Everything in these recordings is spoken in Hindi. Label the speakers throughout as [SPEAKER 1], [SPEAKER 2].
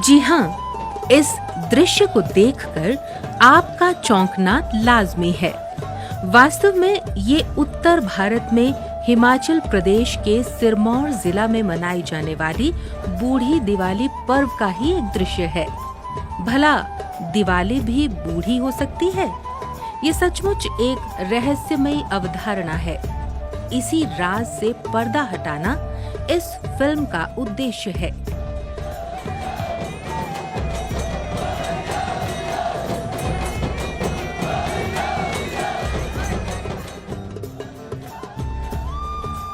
[SPEAKER 1] जी हाँ, इस दृश्य को देखकर आपका चौंकना लाजमी है। वास्तव में ये उत्तर भारत में हिमाचल प्रदेश के सिरमौर जिला में मनाई जाने वाली बूढ़ी दिवाली पर्व का ही एक दृश्य है। भला दिवाली भी बूढ़ी हो सकती है? ये सचमुच एक रहस्यमयी अवधारणा है। इसी राज से पर्दा हटाना इस फिल्म का उद्देश्य है।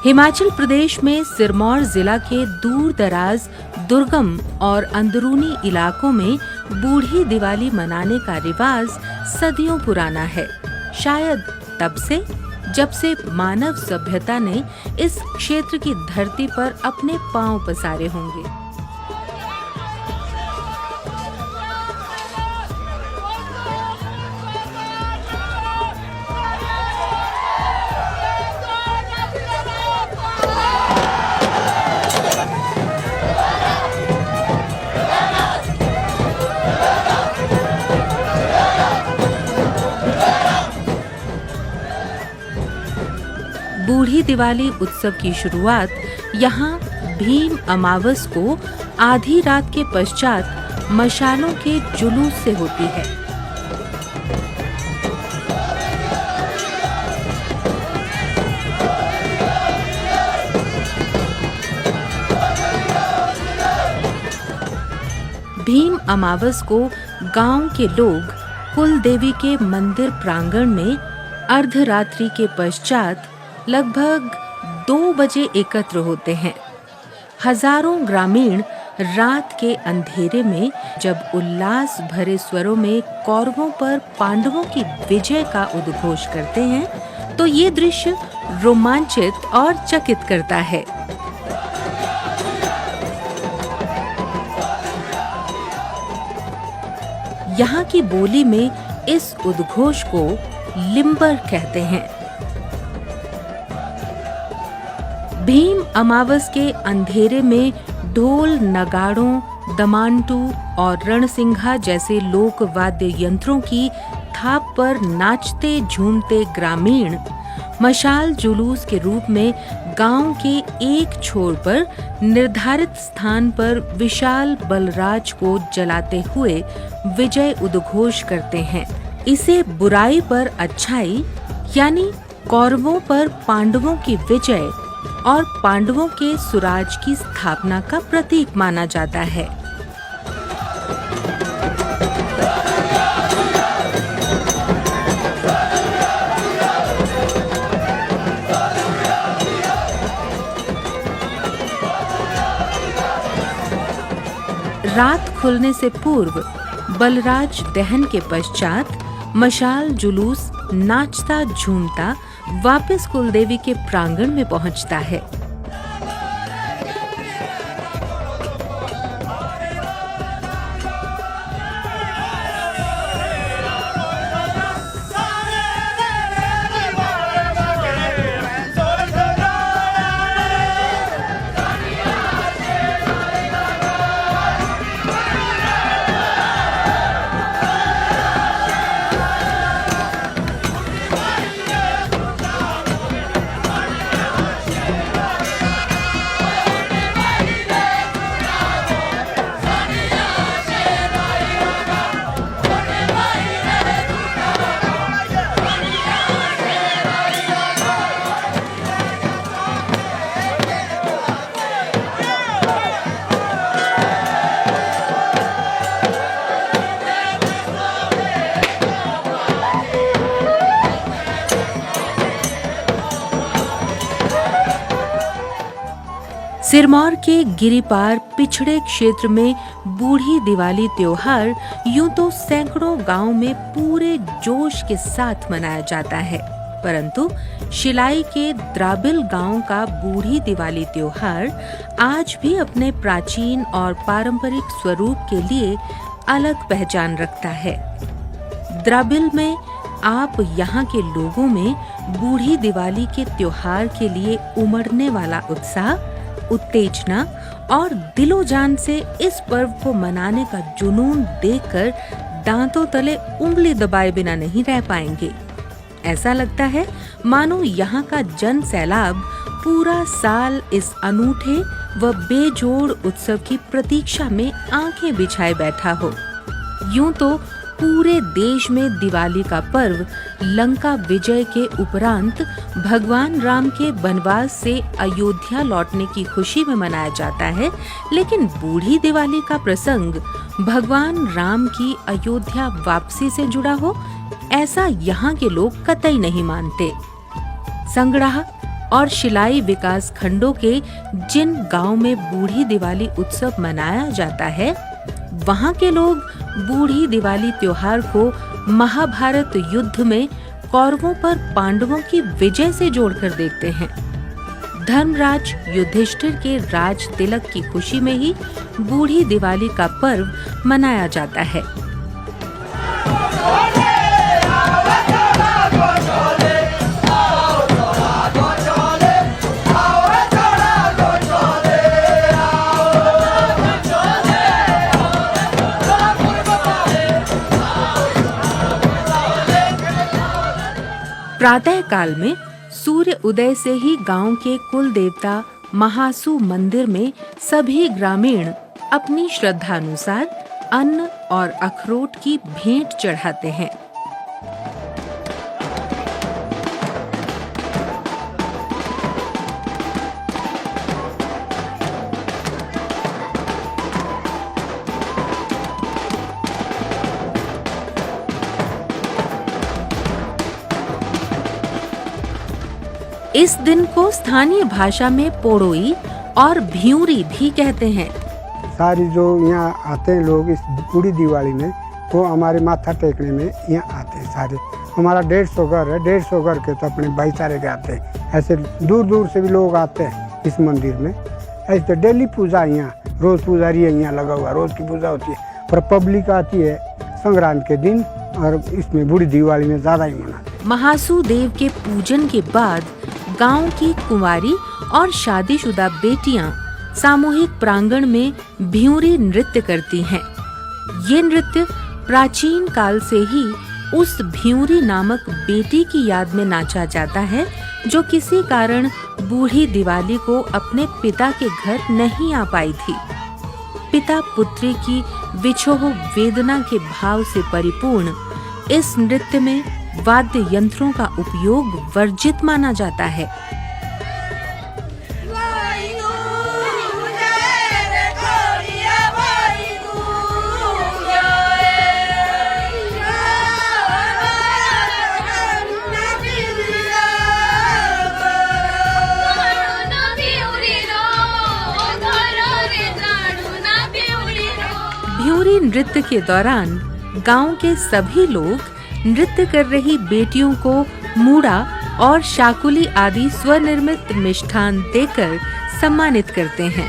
[SPEAKER 1] हिमाचल प्रदेश में सिरमौर जिला के दूर दराज, दुर्गम और अंदरूनी इलाकों में बूढ़ी दिवाली मनाने का रिवाज सदियों पुराना है। शायद तब से जब से मानव सभ्यता ने इस क्षेत्र की धरती पर अपने पांव पसारे होंगे। बूढ़ी दिवाली उत्सव की शुरुआत यहाँ भीम अमावस को आधी रात के पश्चात मशालों के जुलूस से होती है। भीम अमावस को गांव के लोग कुल देवी के मंदिर प्रांगण में अर्धरात्रि के पश्चात लगभग 2 बजे एकत्र होते हैं। हजारों ग्रामीण रात के अंधेरे में जब उल्लास भरे स्वरों में कौरवों पर पांडवों की विजय का उद्घोष करते हैं, तो ये दृश्य रोमांचित और चकित करता है। यहाँ की बोली में इस उद्घोष को लिम्बर कहते हैं। भीम अमावस के अंधेरे में ढोल, नगाड़ों, दमांटू और रणसिंघा जैसे लोक वाद्य यंत्रों की थाप पर नाचते झूमते ग्रामीण मशाल जुलूस के रूप में गांव के एक छोर पर निर्धारित स्थान पर विशाल बलराज को जलाते हुए विजय उद्घोष करते हैं। इसे बुराई पर अच्छाई यानी कौरवों पर पांडवों की विजय और पांडवों के सुराज की स्थापना का प्रतीक माना जाता है। रात खुलने से पूर्व बलराज दहन के पश्चात मशाल जुलूस नाचता झूमता वापस कुलदेवी के प्रांगण में पहुंचता है। सिरमौर के गिरिपार पिछड़े क्षेत्र में बूढ़ी दिवाली त्योहार यूं तो सैकड़ों गांव में पूरे जोश के साथ मनाया जाता है, परंतु शिलाई के द्राबिल गांव का बूढ़ी दिवाली त्योहार आज भी अपने प्राचीन और पारंपरिक स्वरूप के लिए अलग पहचान रखता है। द्राबिल में आप यहाँ के लोगों में बूढ़ी दिवाली के त्योहार के लिए उमड़ने वाला उत्साह, उत्तेजना और दिलो जान से इस पर्व को मनाने का जुनून देखकर दांतों तले उंगली दबाए बिना नहीं रह पाएंगे। ऐसा लगता है मानो यहाँ का जन सैलाब पूरा साल इस अनूठे व बेजोड़ उत्सव की प्रतीक्षा में आंखें बिछाए बैठा हो। यूं तो पूरे देश में दिवाली का पर्व लंका विजय के उपरांत भगवान राम के वनवास से अयोध्या लौटने की खुशी में मनाया जाता है, लेकिन बूढ़ी दिवाली का प्रसंग भगवान राम की अयोध्या वापसी से जुड़ा हो, ऐसा यहाँ के लोग कतई नहीं मानते। संगड़ाह और शिलाई विकास खंडों के जिन गांव में बूढ़ी दिवाली उत्सव मनाया जाता है, वहाँ के लोग बूढ़ी दिवाली त्योहार को महाभारत युद्ध में कौरवों पर पांडवों की विजय से जोड़कर देखते हैं। धर्मराज युधिष्ठिर के राज तिलक की खुशी में ही बूढ़ी दिवाली का पर्व मनाया जाता है। प्रातः काल में सूर्य उदय से ही गांव के कुल देवता महासू मंदिर में सभी ग्रामीण अपनी श्रद्धानुसार अन्न और अखरोट की भेंट चढ़ाते हैं। इस दिन को स्थानीय भाषा में पोड़ोई और भ्यूरी भी कहते हैं।
[SPEAKER 2] सारी जो यहाँ आते हैं लोग इस पूरी दिवाली में, वो हमारे माथा टेकने में यहाँ आते हैं सारे। हमारा 150 घर है, 150 घर के तो अपने भाईचारे के आते हैं। ऐसे दूर दूर से भी लोग आते हैं इस मंदिर में। ऐसे तो डेली पूजा यहाँ, रोज पुजारी है यहाँ लगा हुआ, रोज की पूजा होती है। पर पब्लिक आती है संक्रांति के दिन और इसमें बूढ़ी दिवाली में ज्यादा ही मनाते हैं।
[SPEAKER 1] महासू देव के पूजन के बाद गांव की कुंवारी और शादीशुदा बेटियां सामूहिक प्रांगण में भ्यूरी नृत्य करती हैं। ये नृत्य प्राचीन काल से ही उस भ्यूरी नामक बेटी की याद में नाचा जाता है, जो किसी कारण बूढ़ी दिवाली को अपने पिता के घर नहीं आ पाई थी। पिता पुत्री की विछोह वेदना के भाव से परिपूर्ण इस नृत्य में वाद्य यंत्रों का उपयोग वर्जित माना जाता है। भ्यूरी नृत्य के दौरान गांव के सभी लोग नृत्य कर रही बेटियों को मूड़ा और शाकुली आदि स्वनिर्मित मिष्ठान देकर सम्मानित करते हैं।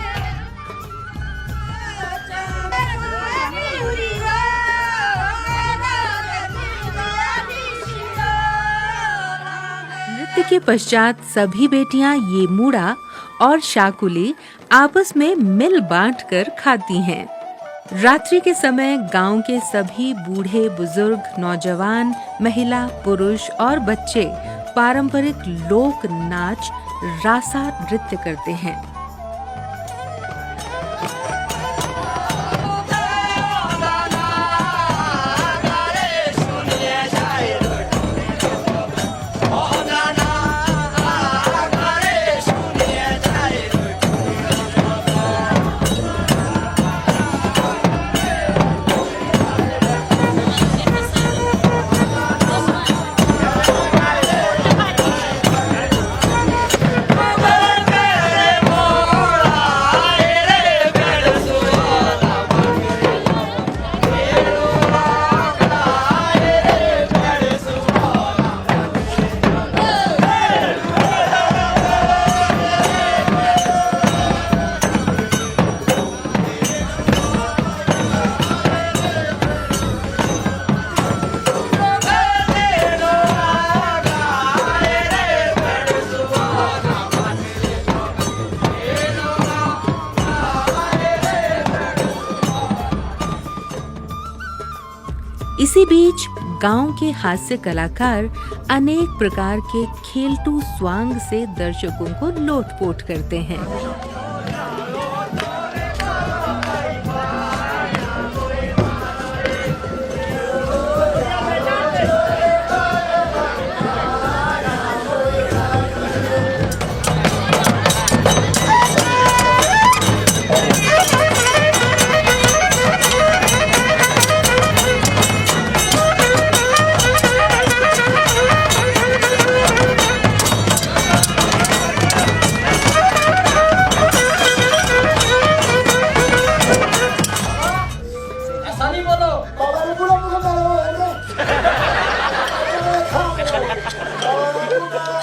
[SPEAKER 1] नृत्य के पश्चात सभी बेटियां ये मूड़ा और शाकुली आपस में मिल बांट कर खाती हैं। रात्रि के समय गांव के सभी बूढ़े बुजुर्ग, नौजवान, महिला, पुरुष और बच्चे पारंपरिक लोक नाच रासा नृत्य करते हैं। इसी बीच गांव के हास्य कलाकार अनेक प्रकार के खेलटू स्वांग से दर्शकों को लोटपोट करते हैं।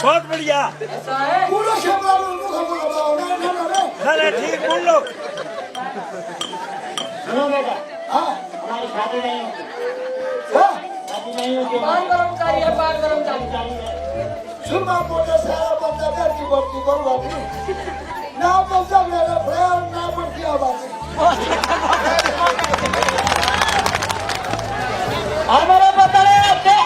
[SPEAKER 3] बहुत बढ़िया। ठीक बोल लो।
[SPEAKER 4] हमारी शादी नहीं होती। पान गरम चाहिए। सुबह बोले सारा बंदा घर की बत्ती बर्बादी। ना बंदा मेरा फ्रेंड ना बंदी आवाज़। हमारा बता रहे
[SPEAKER 3] खेल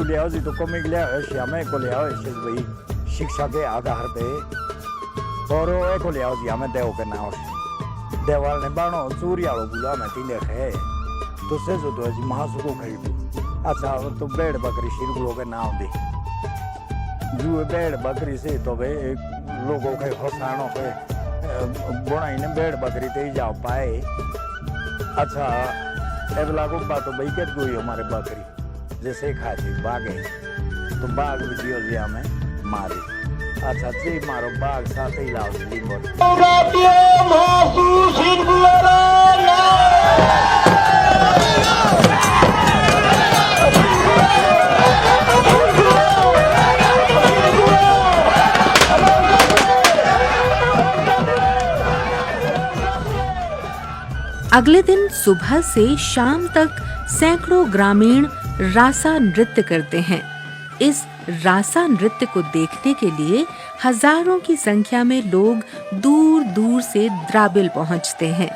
[SPEAKER 3] ले आओ जी तो कॉमिक ले आओ श्यामे को ले आओ भाई शिक्षा के आधार पे और को ले आओ जी हमें देव के नाम देवाल ने बाणो सूर्यालो बुला में तीने खे तो से जो तो जी महासु को खेल अच्छा तो बेड़ बकरी शिरगुलो के नाम दे जो बेड़ बकरी से तो भाई लोगों के हसानो के बुनाई ने बेड़ बकरी ते जाओ पाए अच्छा एवला को बात तो भाई के कोई हमारे बकरी जैसे खाती बागे तो बाग भी दियो लिया में मारी अच्छा जी मारो बाग साथ ही लाओ जी बोल
[SPEAKER 1] अगले दिन सुबह से शाम तक सैकड़ों ग्रामीण रासा नृत्य करते हैं। इस रासा नृत्य को देखने के लिए हजारों की संख्या में लोग दूर दूर से द्राबिल पहुंचते हैं।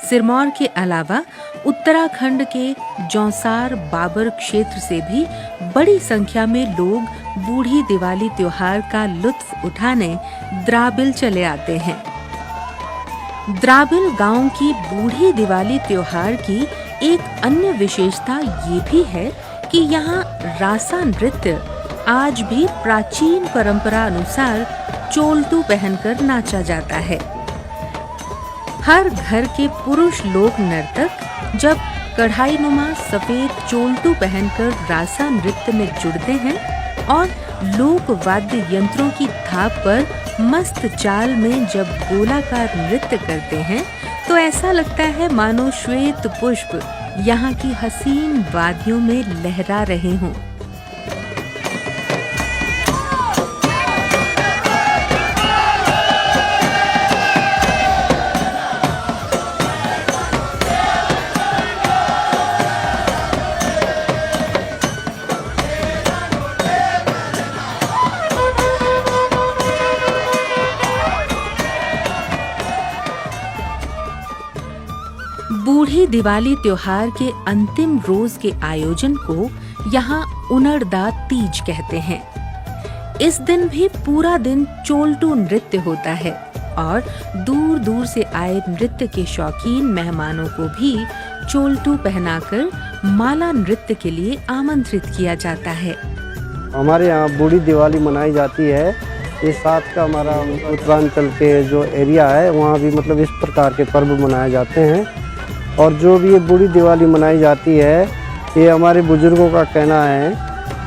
[SPEAKER 1] सिरमौर के अलावा उत्तराखंड के जौंसार बाबर क्षेत्र से भी बड़ी संख्या में लोग बूढ़ी दिवाली त्योहार का लुत्फ उठाने द्राबिल चले आते हैं। द्राबिल गांव की बूढ़ी दिवाली त्योहार की एक अन्य विशेषता ये भी है कि यहाँ रासा नृत्य आज भी प्राचीन परंपरा अनुसार चोलतू पहनकर नाचा जाता है। हर घर के पुरुष लोक नर्तक जब कढ़ाईनुमा सफेद चोलतू पहनकर रासा नृत्य में जुड़ते हैं और लोक वाद्य यंत्रों की थाप पर मस्त चाल में जब गोलाकार नृत्य करते हैं तो ऐसा लगता है मानो श्वेत पुष्प यहाँ की हसीन वादियों में लहरा रहे हों। बूढ़ी दिवाली त्योहार के अंतिम रोज के आयोजन को यहाँ उनड़दा तीज कहते हैं। इस दिन भी पूरा दिन चोलटू नृत्य होता है और दूर दूर से आए नृत्य के शौकीन मेहमानों को भी चोलटू पहनाकर माला नृत्य के लिए आमंत्रित किया जाता है।
[SPEAKER 5] हमारे यहाँ बूढ़ी दिवाली मनाई जाती है। इस साथ का हमारा उत्तरांचल के जो एरिया है वहाँ भी मतलब इस प्रकार के पर्व मनाए जाते हैं। और जो भी ये बूढ़ी दिवाली मनाई जाती है, ये हमारे बुजुर्गों का कहना है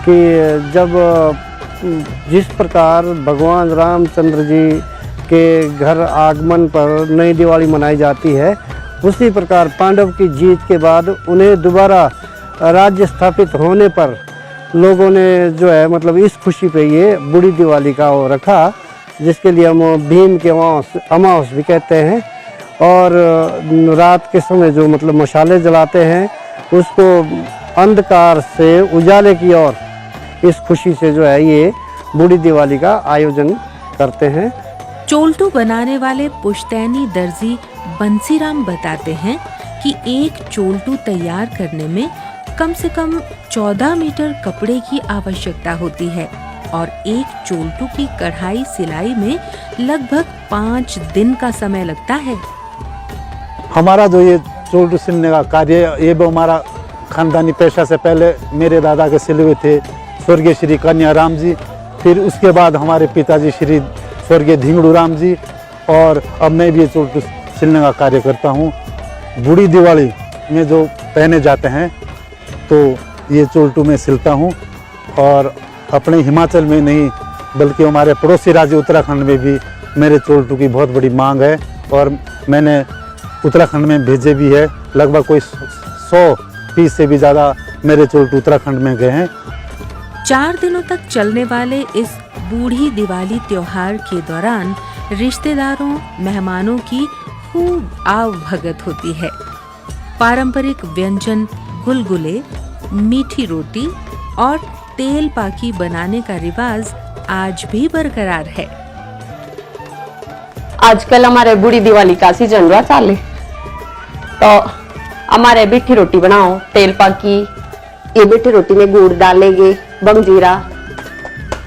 [SPEAKER 5] कि जब जिस प्रकार भगवान रामचंद्र जी के घर आगमन पर नई दिवाली मनाई जाती है, उसी प्रकार पांडव की जीत के बाद उन्हें दोबारा राज्य स्थापित होने पर लोगों ने जो है मतलब इस खुशी पे ये बूढ़ी दिवाली का वो रखा, जिसके लिए हम भीम के अमावस भी कहते हैं। और रात के समय जो मतलब मशाले जलाते हैं, उसको अंधकार से उजाले की ओर इस खुशी से जो है ये बूढ़ी दिवाली का आयोजन करते हैं।
[SPEAKER 1] चोल्टू बनाने वाले पुश्तैनी दर्जी बंसीराम बताते हैं कि एक चोल्टू तैयार करने में कम से कम 14 मीटर कपड़े की आवश्यकता होती है और एक चोल्टू की कढ़ाई सिलाई में लगभग 5 दिन का समय लगता है।
[SPEAKER 6] हमारा जो ये चोल्टू सिलने का कार्य, ये भी हमारा खानदानी पेशा से पहले मेरे दादा के सिले हुए थे स्वर्गीय श्री कन्या राम जी, फिर उसके बाद हमारे पिताजी श्री स्वर्गीय धिंगड़ू राम जी, और अब मैं भी ये चोल्टू सिलने का कार्य करता हूँ। बूढ़ी दिवाली में जो पहने जाते हैं तो ये चोल्टू में सिलता हूँ, और अपने हिमाचल में नहीं बल्कि हमारे पड़ोसी राज्य उत्तराखंड में भी मेरे चोल्टू की बहुत बड़ी मांग है, और मैंने उत्तराखंड में भेजे भी है। लगभग कोई 100 पीस से भी ज़्यादा मेरे चोल्टू उत्तराखंड में गए हैं।
[SPEAKER 1] 4 दिनों तक चलने वाले इस बूढ़ी दिवाली त्योहार के दौरान रिश्तेदारों मेहमानों की खूब आवभगत होती है। पारंपरिक व्यंजन गुलगुले, मीठी रोटी और तेल पाकी बनाने का रिवाज आज भी बरकरार है।
[SPEAKER 7] आजकल हमारे बूढ़ी दिवाली का सीजन रहा चाले, तो हमारे मीठी रोटी बनाओ, तेल पाकी। ये मीठी रोटी में गुड़ डालेंगे, बंजीरा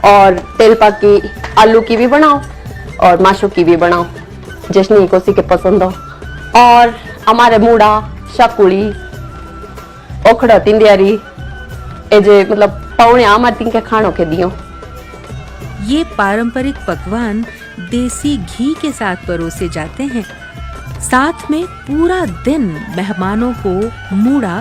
[SPEAKER 7] और तेल पाकी आलू की भी बनाओ और माशू की भी बनाओ, जिसने को सी के पसंद हो। और हमारे मूड़ा, शाकुड़ी, ओखड़ा, तिंदियारी, ए जे मतलब पौने हमारे के खानों के दियो।
[SPEAKER 1] ये पारंपरिक पकवान देसी घी के साथ परोसे जाते हैं। साथ में पूरा दिन मेहमानों को मूड़ा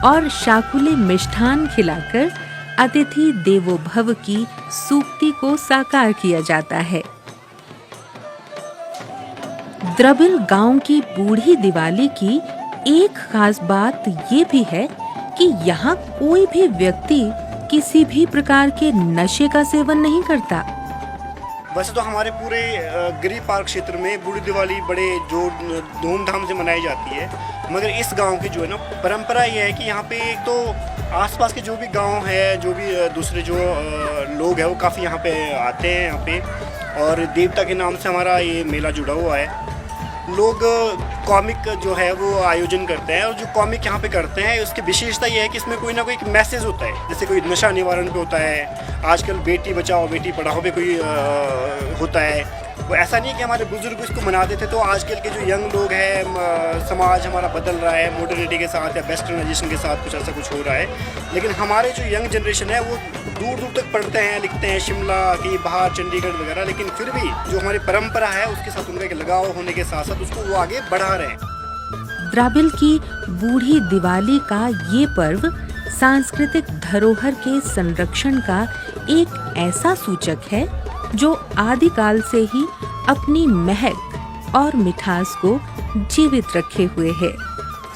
[SPEAKER 1] और शाकुली मिष्ठान खिलाकर अतिथि देवो भव की सूक्ति को साकार किया जाता है। द्रबिल गांव की बूढ़ी दिवाली की एक खास बात ये भी है कि यहाँ कोई भी व्यक्ति किसी भी प्रकार के नशे का सेवन नहीं करता।
[SPEAKER 8] वैसे तो हमारे पूरे गिरी पार्क क्षेत्र में बूढ़ी दिवाली बड़े जोर धूमधाम से मनाई जाती है, मगर इस गांव की जो है ना परंपरा ये है कि यहाँ पे एक तो आसपास के जो भी गांव है, जो भी दूसरे जो लोग हैं वो काफ़ी यहाँ पे आते हैं यहाँ पे, और देवता के नाम से हमारा ये मेला जुड़ा हुआ है। लोग कॉमिक जो है वो आयोजन करते हैं, और जो कॉमिक यहाँ पे करते हैं उसकी विशेषता ये है कि इसमें कोई ना कोई मैसेज होता है। जैसे कोई नशा निवारण पे होता है, आजकल बेटी बचाओ बेटी पढ़ाओ पे कोई होता है। वो ऐसा नहीं है कि हमारे बुजुर्ग इसको मनाते थे, तो आजकल के जो यंग लोग हैं, समाज हमारा बदल रहा है मॉडर्निटी के साथ या वेस्टर्नाइजेशन के साथ, कुछ ऐसा कुछ हो रहा है। लेकिन हमारे जो यंग जनरेशन है वो दूर दूर तक पढ़ते हैं, लिखते हैं, शिमला की बाहर, चंडीगढ़ वगैरह, लेकिन फिर भी जो हमारी परंपरा है उसके साथ उनका एक लगाव होने के साथ साथ उसको वो आगे बढ़ा रहे हैं।
[SPEAKER 1] द्राबिल की बूढ़ी दिवाली का ये पर्व सांस्कृतिक धरोहर के संरक्षण का एक ऐसा सूचक है जो आदिकाल से ही अपनी महक और मिठास को जीवित रखे हुए है।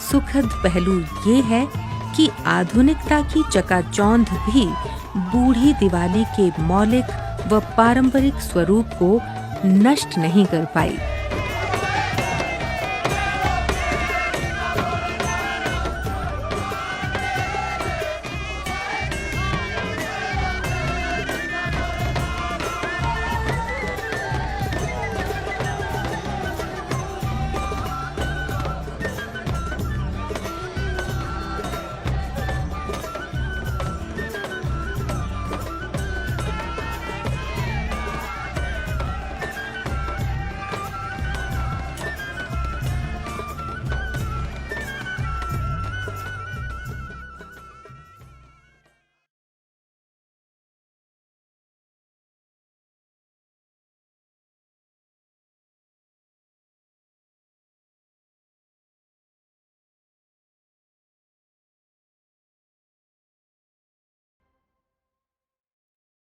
[SPEAKER 1] सुखद पहलू ये है कि आधुनिकता की चकाचौंध भी बूढ़ी दिवाली के मौलिक व पारंपरिक स्वरूप को नष्ट नहीं कर पाई।